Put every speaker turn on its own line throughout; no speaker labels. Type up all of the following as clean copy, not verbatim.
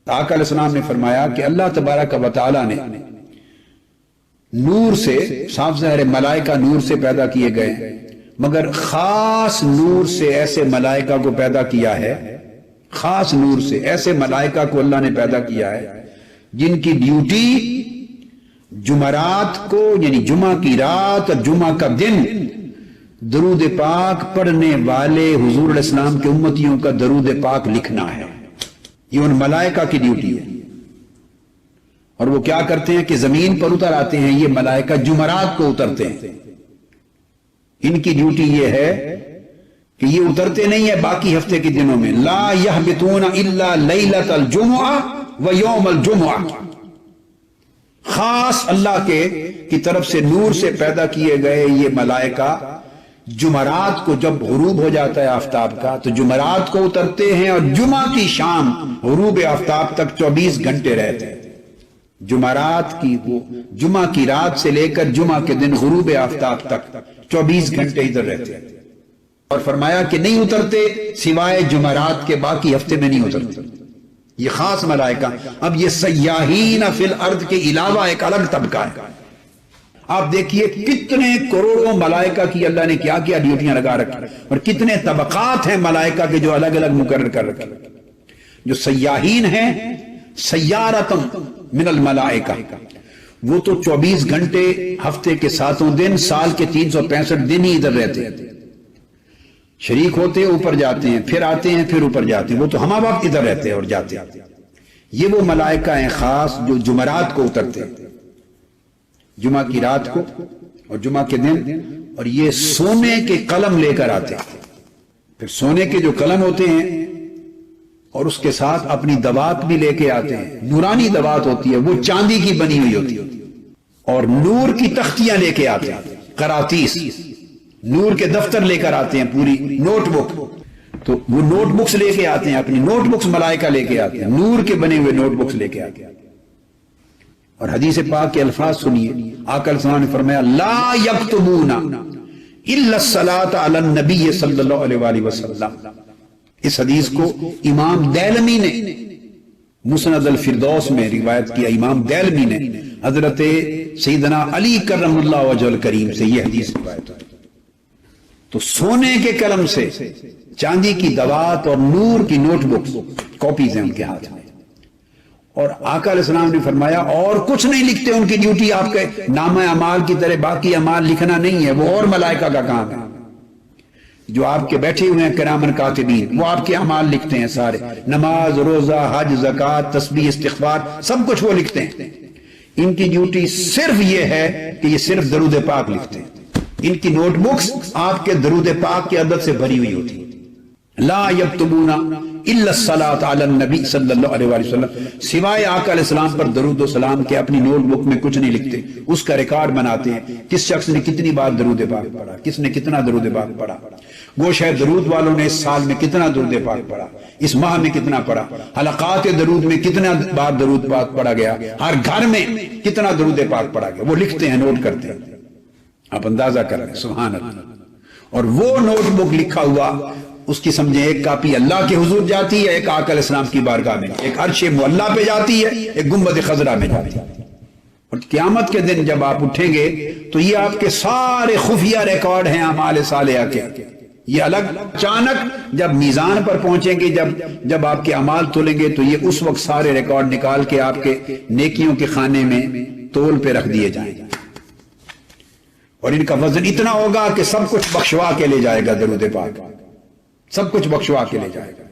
آقا علیہ السلام نے فرمایا کہ اللہ تبارک و تعالی نے نور سے، صاف ظاہر ملائکہ نور سے پیدا کیے گئے، مگر خاص نور سے ایسے ملائکہ کو پیدا کیا ہے، خاص نور سے ایسے ملائکہ کو اللہ نے پیدا کیا ہے جن کی ڈیوٹی جمعرات کو، یعنی جمعہ کی رات اور جمعہ کا دن درود پاک پڑھنے والے حضور علیہ السلام کے امتیوں کا درود پاک لکھنا ہے۔ یہ ان ملائکہ کی ڈیوٹی ہے، اور وہ کیا کرتے ہیں کہ زمین پر اتر آتے ہیں، یہ ملائکہ جمعرات کو اترتے ہیں۔ ان کی ڈیوٹی یہ ہے کہ یہ اترتے نہیں ہے باقی ہفتے کے دنوں میں، لا یہبطون الا لیلۃ الجمعہ و یوم الجمعہ، خاص اللہ کی طرف سے نور سے پیدا کیے گئے یہ ملائکہ جمعرات کو جب غروب ہو جاتا ہے آفتاب کا تو جمعرات کو اترتے ہیں، اور جمعہ کی شام غروب آفتاب تک 24 گھنٹے رہتے ہیں۔ جمعرات کی وہ جمعہ کی رات سے لے کر جمعہ کے دن غروب آفتاب تک 24 گھنٹے ادھر رہتے ہیں، اور فرمایا کہ نہیں اترتے سوائے جمعرات کے، باقی ہفتے میں نہیں اترتے۔ یہ خاص ملائکہ۔ اب یہ سیاحین فی الارض کے علاوہ ایک الگ طبقہ ہے۔ آپ دیکھیے کتنے کروڑوں ملائکہ کی اللہ نے کیا کیا ڈیوٹیاں لگا رکھی، اور کتنے طبقات ہیں ملائکہ کے جو الگ الگ مقرر کر رکھے۔ جو سیاحین ہیں، سیارتم من الملائکہ، وہ تو 24 گھنٹے ہفتے کے 7 دن، سال کے 365 دن ہی ادھر رہتے ہیں، شریک ہوتے ہیں، اوپر جاتے ہیں، پھر آتے ہیں، پھر اوپر جاتے ہیں، وہ تو ہمہ وقت ادھر رہتے ہیں اور جاتے ہیں۔ یہ وہ ملائکہ ہیں خاص جو جمعرات کو اترتے ہیں، جمعہ کی رات کو اور جمعہ کے دن، اور یہ سونے کے قلم لے کر آتے ہیں۔ پھر سونے کے جو قلم ہوتے ہیں اور اس کے ساتھ اپنی دوات بھی لے کے آتے ہیں، نورانی دوات ہوتی ہے، وہ چاندی کی بنی ہوئی ہوتی ہے، اور نور کی تختیاں لے کے آتے ہیں، قراطیس، نور کے دفتر لے کر آتے ہیں، پوری نوٹ بک، تو وہ نوٹ بکس لے کے آتے ہیں، اپنی نوٹ بکس ملائکہ لے کے آتے ہیں، نور کے بنے ہوئے نوٹ بکس لے کے آتے ہیں۔ اور حدیث پاک کے الفاظ سنیے، آقا علیہ السلام نے فرمایا لا یکتبون الا الصلاۃ علی النبی صلی اللہ علیہ وآلہ وسلم۔ اس حدیث کو امام دیلمی نے مسند الفردوس میں روایت کیا، امام دیلمی نے حضرت سیدنا علی کرم اللہ وجہ الکریم سے یہ حدیث روایت ہے۔ تو سونے کے قلم سے، چاندی کی دوات اور نور کی نوٹ بکس، کاپیز ہیں ان کے ہاتھ میں، اور آقا علیہ السلام نے فرمایا اور کچھ نہیں لکھتے، ان کی ڈیوٹی آپ کے نامہ اعمال کی طرح باقی اعمال لکھنا نہیں ہے، وہ اور ملائکہ کا کام ہے جو آپ کے بیٹھے ہوئے ہیں کرامن کاتبین، وہ آپ کے اعمال لکھتے ہیں سارے، نماز، روزہ، حج، زکوٰۃ، تسبیح، استغفار، سب کچھ وہ لکھتے ہیں۔ ان کی ڈیوٹی صرف یہ ہے کہ یہ صرف درود پاک لکھتے ہیں۔ ان کی نوٹ بکس آپ کے درود پاک کی عدد سے بھری ہوئی ہوتی ہے۔ لا یکتبون الا الصلاۃ علی النبی صلی اللہ علیہ وآلہ وسلم، سوائے آقا علیہ السلام پر درود و سلام کے اپنی نوٹ بک میں کچھ نہیں لکھتے، اس کا ریکارڈ بناتے ہیں، کس شخص نے کتنی بار درود پاک پڑھا، کس نے کتنا درود پاک پڑھا، وہ شاید درود والوں نے اس سال میں کتنا درود پاک پڑھا، اس ماہ میں کتنا پڑھا، حلقات درود میں کتنا بار درود پاک پڑھا گیا، ہر گھر میں کتنا درود پاک پڑھا گیا، وہ لکھتے ہیں، نوٹ کرتے ہیں۔ آپ اندازہ کر رہے ہیں، سبحان اللہ۔ اور وہ نوٹ بک لکھا ہوا، اس کی سمجھیں ایک کاپی اللہ کے حضور جاتی ہے، ایک آقا علیہ السلام کی بارگاہ میں، ایک عرش معلیٰ پہ جاتی ہے، ایک گنبد خضرا میں جاتی ہے۔ اور قیامت کے دن جب آپ اٹھیں گے تو یہ آپ کے سارے خفیہ ریکارڈ ہیں اعمال صالحہ کے، یہ الگ اچانک جب میزان پر پہنچیں گے، جب آپ کے اعمال تولیں گے تو یہ اس وقت سارے ریکارڈ نکال کے آپ کے نیکیوں کے خانے میں تول پہ رکھ دیے جائیں گے، اور ان کا وزن اتنا ہوگا کہ سب کچھ بخشوا کے لے جائے گا، درود پاک سب کچھ بخشوا کے لے جائے گا۔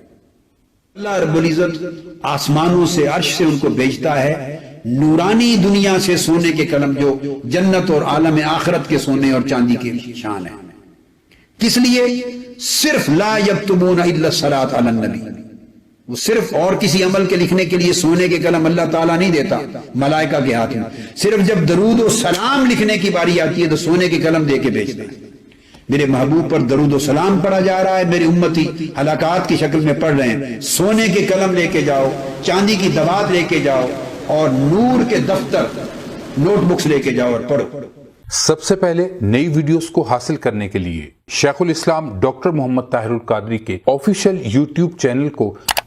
اللہ رب العزت آسمانوں سے، عرش سے ان کو بھیجتا ہے، نورانی دنیا سے سونے کے قلم جو جنت اور عالم آخرت کے سونے اور چاندی کی شان ہے۔ کس لیے؟ صرف لا یکتبون الا الصلاۃ علی النبی، وہ صرف اور کسی عمل کے لکھنے کے لیے سونے کے قلم اللہ تعالیٰ نہیں دیتا ملائکہ کے ہاتھ میں، صرف جب درود و سلام لکھنے کی باری آتی ہے تو سونے کے قلم دے کے بھیجتے ہیں۔ میرے محبوب پر درود و سلام پڑھا جا رہا ہے، میرے امتی ہلاکات کی شکل میں پڑھ رہے ہیں، سونے کے قلم لے کے جاؤ، چاندی کی دوات لے کے جاؤ، اور نور کے دفتر، نوٹ بکس لے کے جاؤ اور پڑھو۔
سب سے پہلے نئی ویڈیوز کو حاصل کرنے کے لیے شیخ الاسلام ڈاکٹر محمد طاہر القادری کے آفیشیل یوٹیوب چینل کو